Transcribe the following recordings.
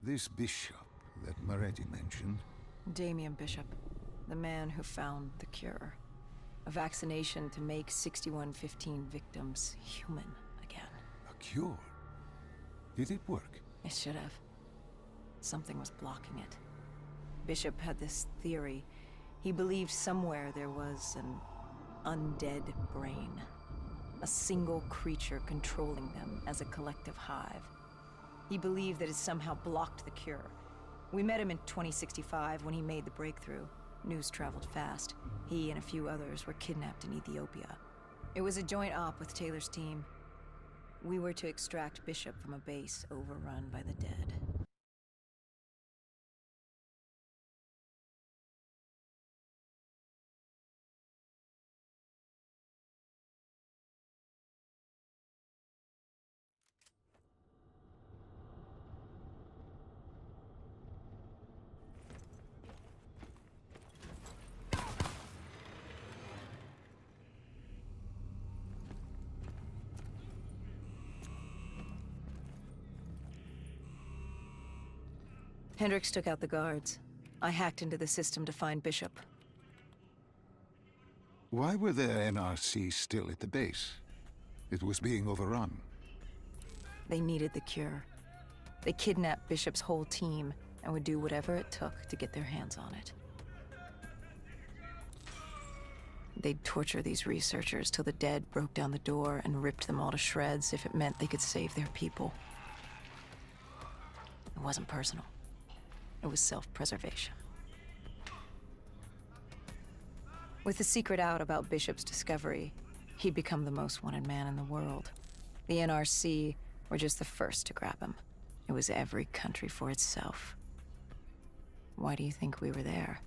This bishop that Moretti mentioned. Damien Bishop, the man who found the cure. A vaccination to make 6115 victims human again. A cure? Did it work? It should have. Something was blocking it. Bishop had this theory. He believed somewhere there was an undead brain. A single creature controlling them as a collective hive. He believed that it somehow blocked the cure. We met him in 2065 when he made the breakthrough. News traveled fast. He and a few others were kidnapped in Ethiopia. It was a joint op with Taylor's team. We were to extract Bishop from a base overrun by the dead. Hendricks took out the guards. I hacked into the system to find Bishop. Why were the NRC still at the base? It was being overrun. They needed the cure. They kidnapped Bishop's whole team and would do whatever it took to get their hands on it. They'd torture these researchers till the dead broke down the door and ripped them all to shreds if it meant they could save their people. It wasn't personal. It was self-preservation. With the secret out about Bishop's discovery, he'd become the most wanted man in the world. The NRC were just the first to grab him. It was every country for itself. Why do you think we were there?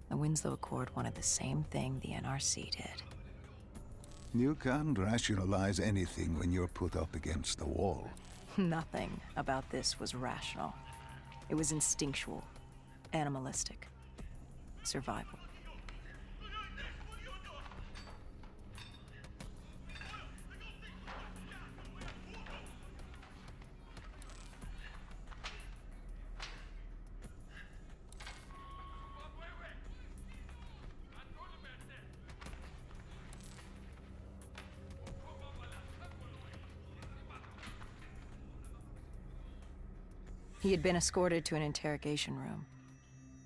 The Winslow Accord wanted the same thing the NRC did. You can't rationalize anything when you're put up against the wall. Nothing about this was rational. It was instinctual, animalistic, survival. He had been escorted to an interrogation room.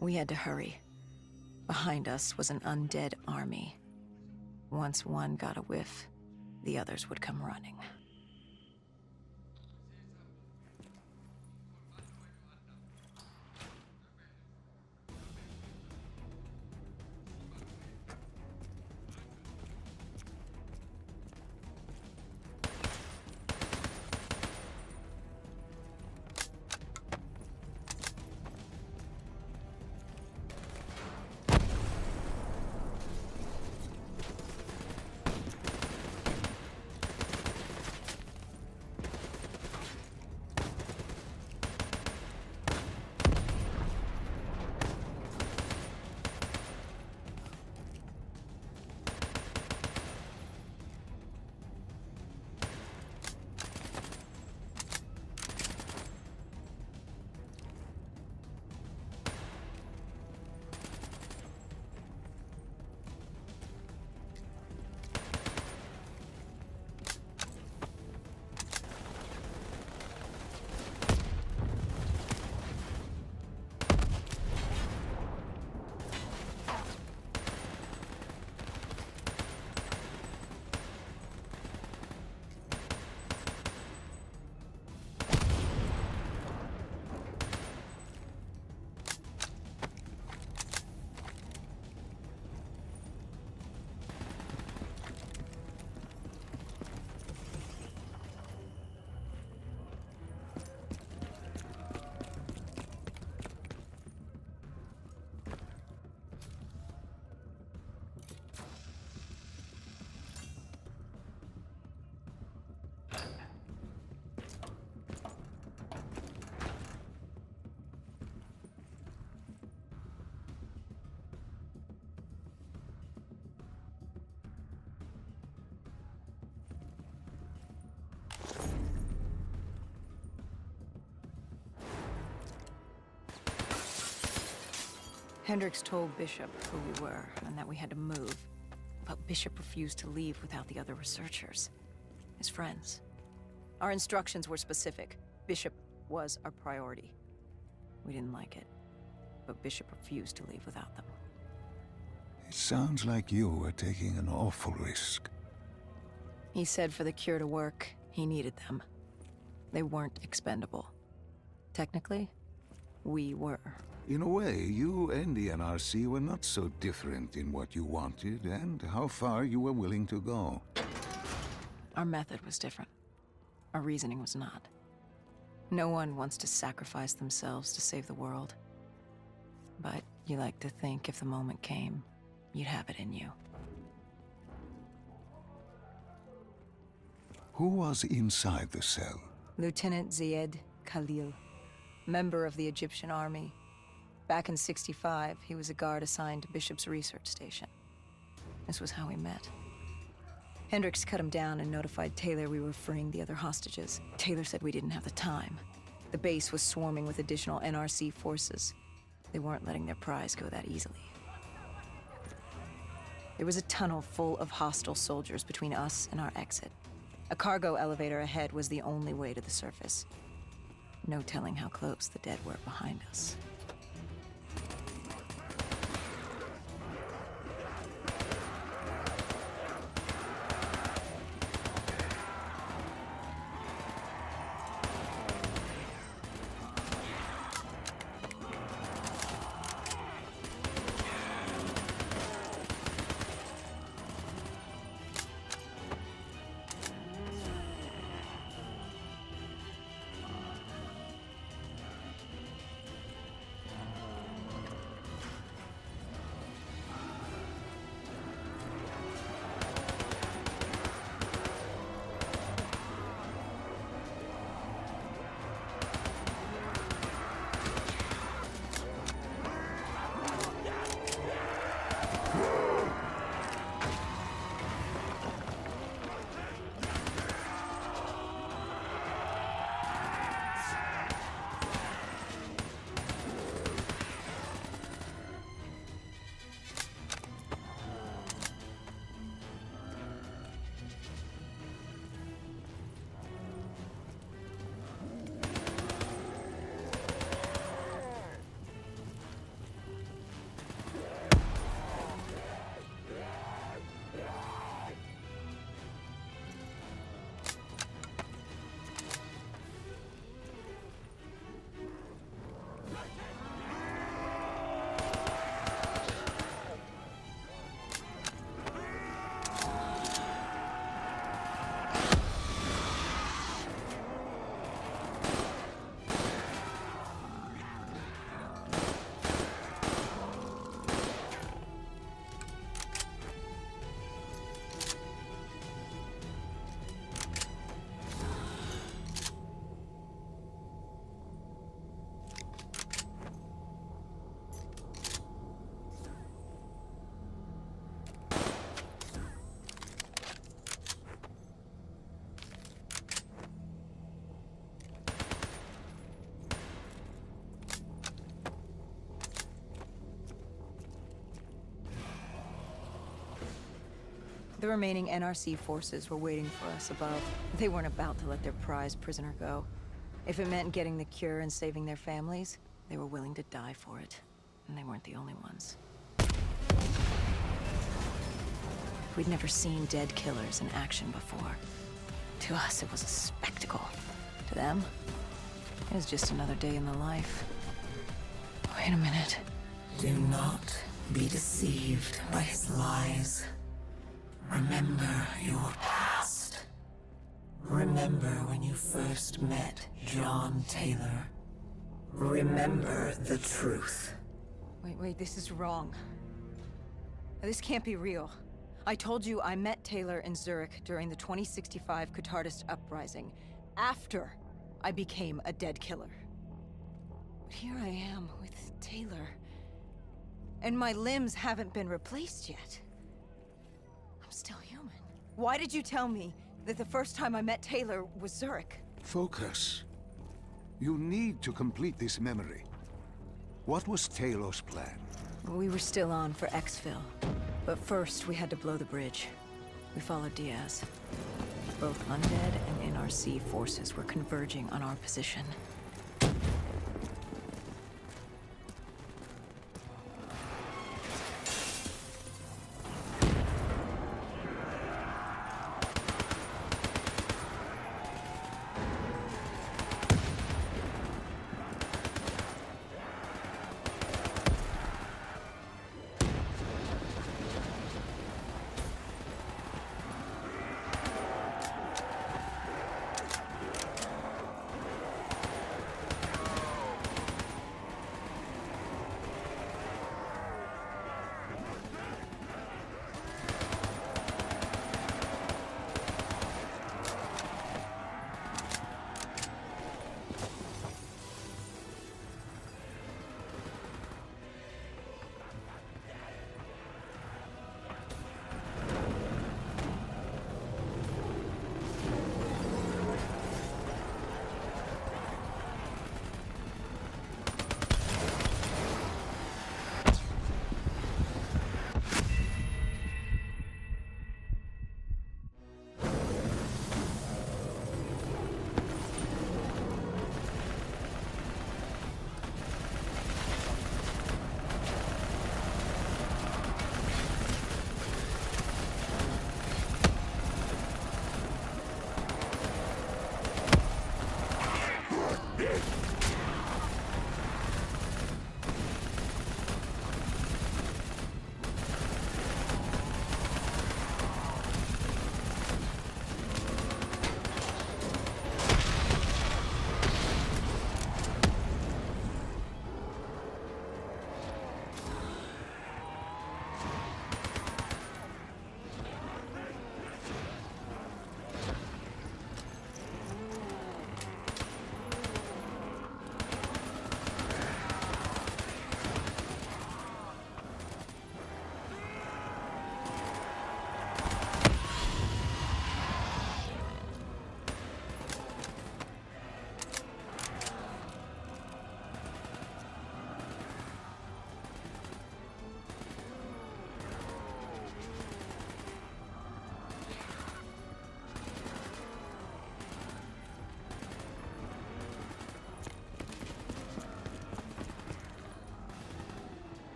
We had to hurry. Behind us was an undead army. Once one got a whiff, the others would come running. Hendricks told Bishop who we were and that we had to move. But Bishop refused to leave without the other researchers. His friends. Our instructions were specific. Bishop was our priority. We didn't like it, but Bishop refused to leave without them. It sounds like you were taking an awful risk. He said for the cure to work, he needed them. They weren't expendable. Technically, we were. In a way, you and the NRC were not so different in what you wanted and how far you were willing to go. Our method was different. Our reasoning was not. No one wants to sacrifice themselves to save the world. But you like to think if the moment came, you'd have it in you. Who was inside the cell? Lieutenant Ziyed Khalil, member of the Egyptian army. Back in '65, he was a guard assigned to Bishop's research station. This was how we met. Hendricks cut him down and notified Taylor we were freeing the other hostages. Taylor said we didn't have the time. The base was swarming with additional NRC forces. They weren't letting their prize go that easily. There was a tunnel full of hostile soldiers between us and our exit. A cargo elevator ahead was the only way to the surface. No telling how close the dead were behind us. The remaining NRC forces were waiting for us above. They weren't about to let their prized prisoner go. If it meant getting the cure and saving their families, they were willing to die for it. And they weren't the only ones. We'd never seen dead killers in action before. To us, it was a spectacle. To them, it was just another day in the life. Wait a minute. Do not be deceived by his lies. Remember your past. Remember when you first met John Taylor. Remember the truth. Wait, this is wrong. This can't be real. I told you I met Taylor in Zurich during the 2065 Catardist Uprising, after I became a dead killer. But here I am with Taylor, and my limbs haven't been replaced yet. I'm still human. Why did you tell me that the first time I met Taylor was Zurich? Focus. You need to complete this memory. What was Taylor's plan? We were still on for Exfil, but first we had to blow the bridge. We followed Diaz. Both undead and NRC forces were converging on our position.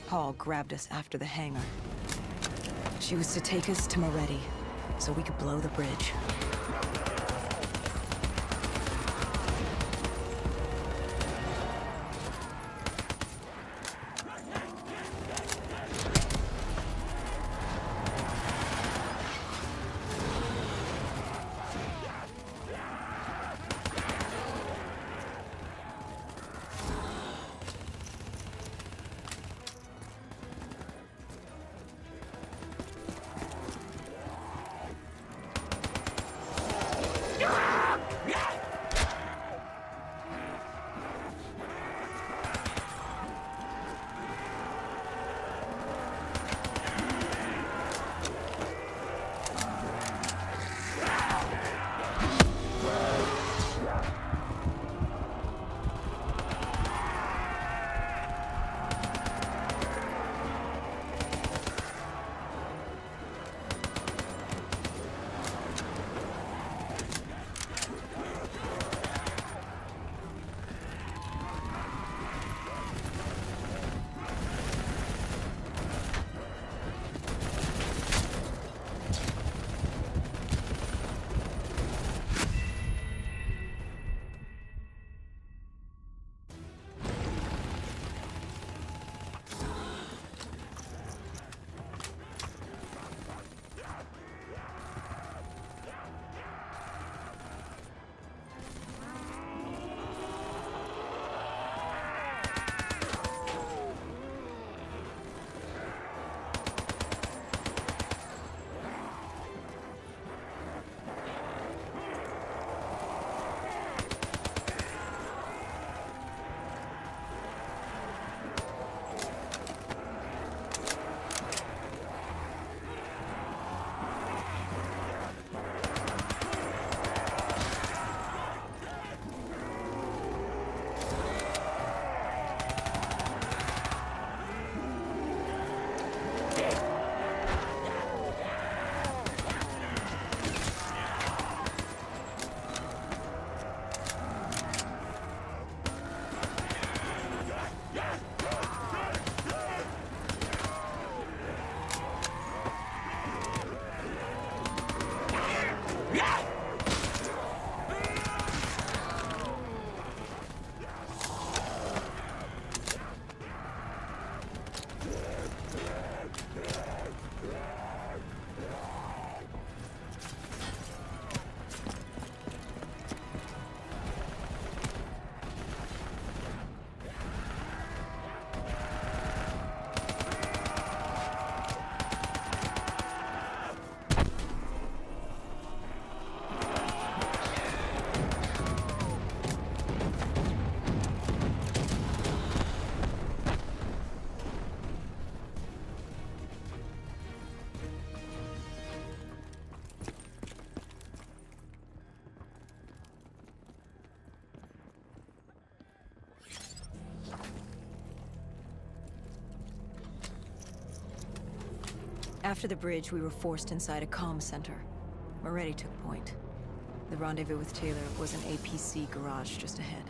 Paul grabbed us after the hangar. She was to take us to Moretti, so we could blow the bridge. After the bridge, we were forced inside a comm center. Moretti took point. The rendezvous with Taylor was an APC garage just ahead.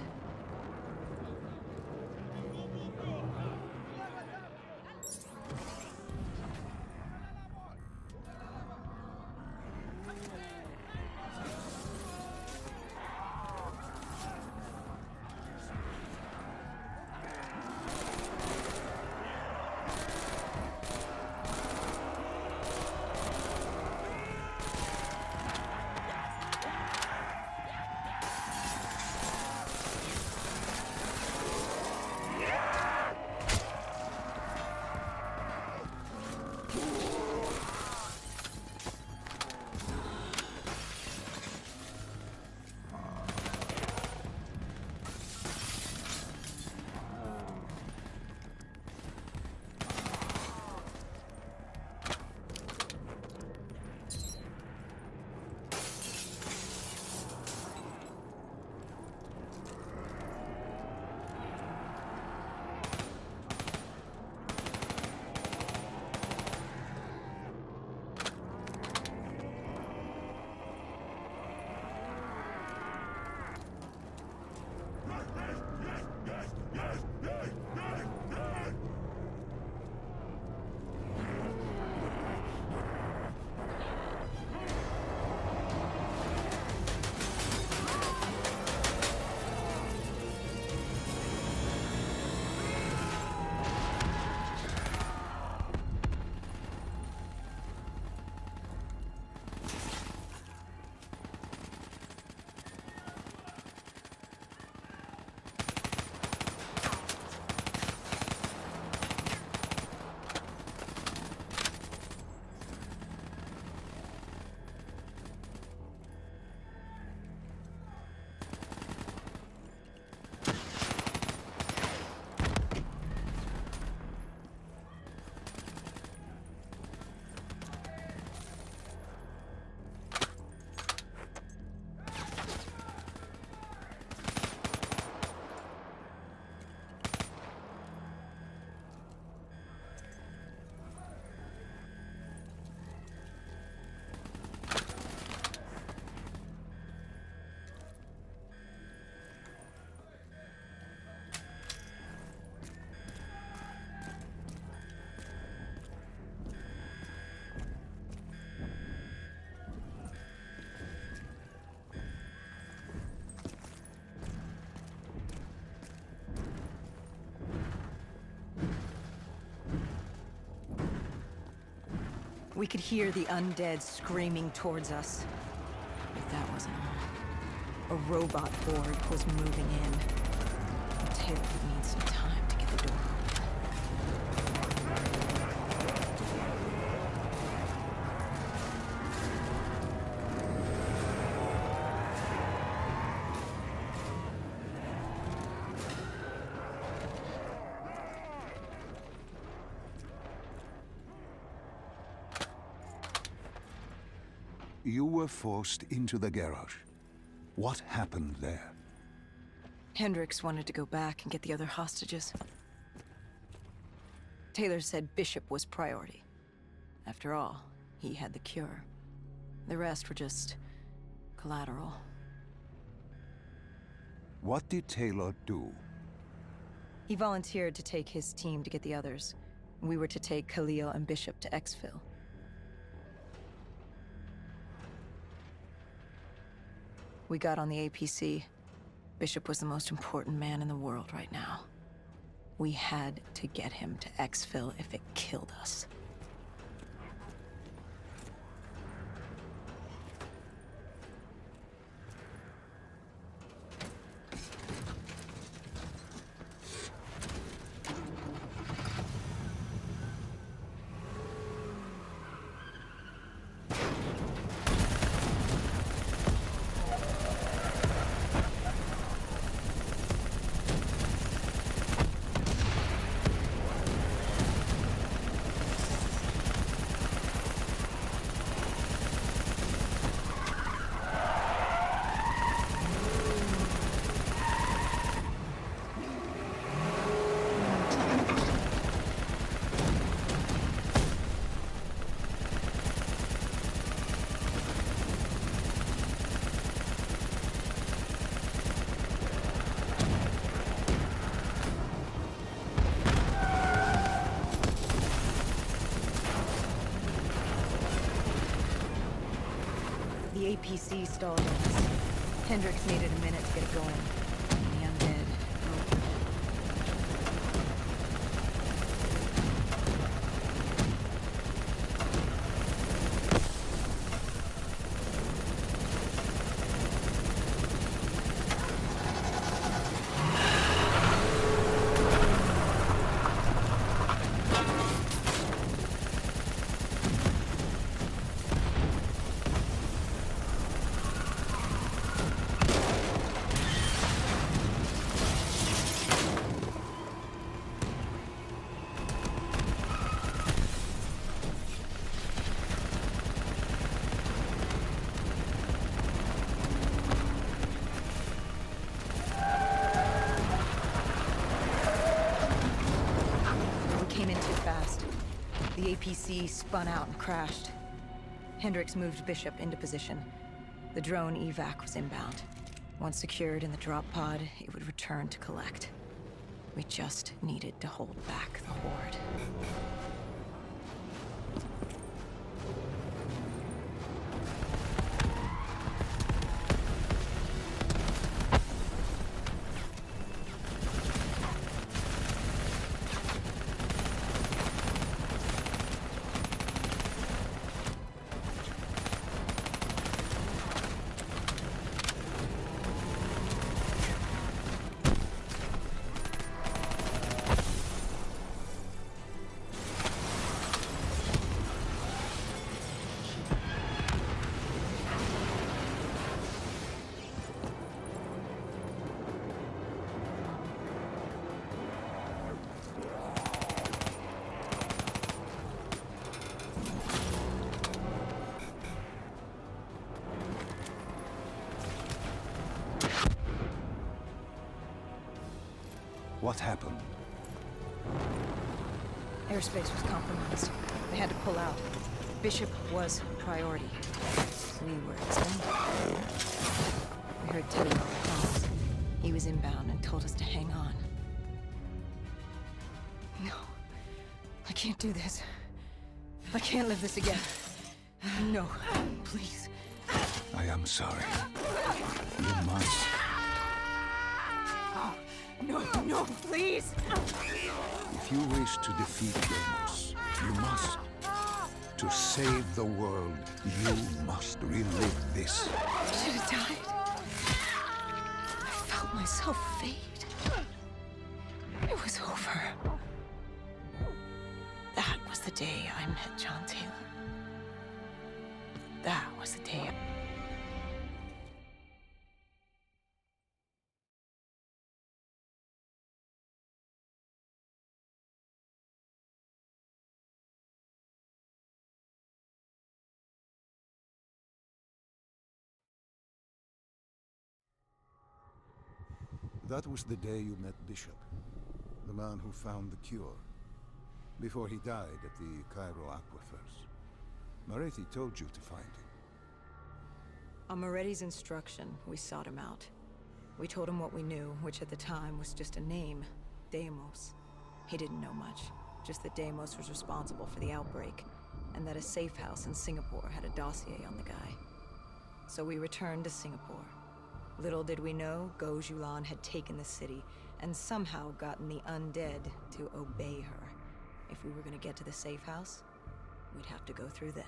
We could hear the undead screaming towards us. But that wasn't all. A robot Borg was moving in. Taylor would need some time to get the door open. You were forced into the garage. What happened there? Hendricks wanted to go back and get the other hostages. Taylor said Bishop was priority. After all, he had the cure. The rest were just collateral. What did Taylor do? He volunteered to take his team to get the others. We were to take Khalil and Bishop to Exfil. We got on the APC. Bishop was the most important man in the world right now. We had to get him to Exfil if it killed us. The APC stalled us. Hendricks needed a minute to get it going. The undead broke. The APC spun out and crashed. Hendricks moved Bishop into position. The drone evac was inbound. Once secured in the drop pod, it would return to collect. We just needed to hold back the Horde. What happened? Airspace was compromised. They had to pull out. Bishop was priority. We were expendable. We heard Teddy calls. He was inbound and told us to hang on. No. I can't do this. I can't live this again. No. Please. I am sorry. You must. No, please! If you wish to defeat Deimos, you must. To save the world, you must relive this. I should have died. I felt myself fade. It was over. That was the day I met John Taylor. That was the day That was the day you met Bishop, the man who found the cure, before he died at the Cairo aquifers. Moretti told you to find him. On Moretti's instruction, we sought him out. We told him what we knew, which at the time was just a name, Deimos. He didn't know much, just that Deimos was responsible for the outbreak, and that a safe house in Singapore had a dossier on the guy. So we returned to Singapore. Little did we know, Gojulan had taken the city, and somehow gotten the undead to obey her. If we were gonna get to the safe house, we'd have to go through them.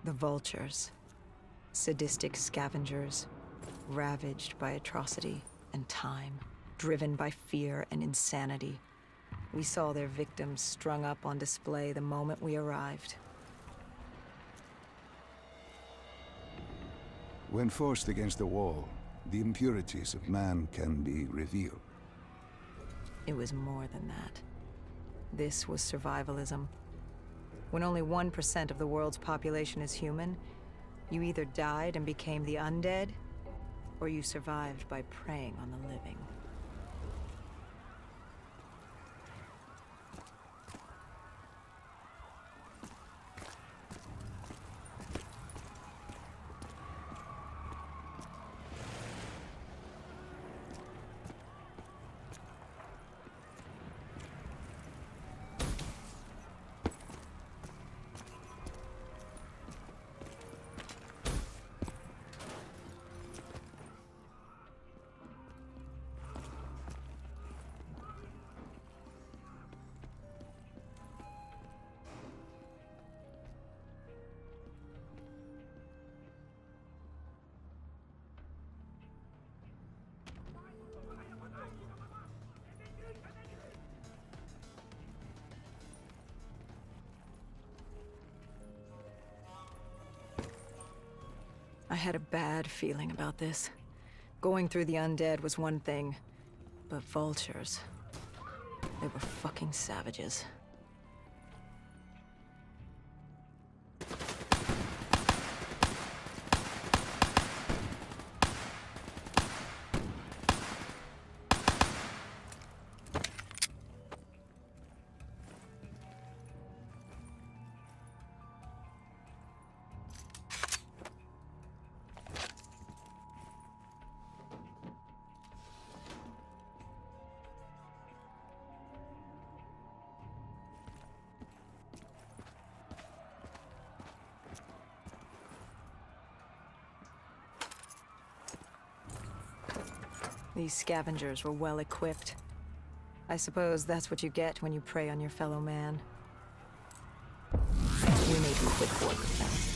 The Vultures. Sadistic scavengers, ravaged by atrocity and time, driven by fear and insanity. We saw their victims strung up on display the moment we arrived. When forced against the wall, the impurities of man can be revealed. It was more than that. This was survivalism. When only 1% of the world's population is human, you either died and became the undead, or you survived by preying on the living. I had a bad feeling about this. Going through the undead was one thing, but vultures... they were fucking savages. These scavengers were well equipped. I suppose that's what you get when you prey on your fellow man. We made quick work of them.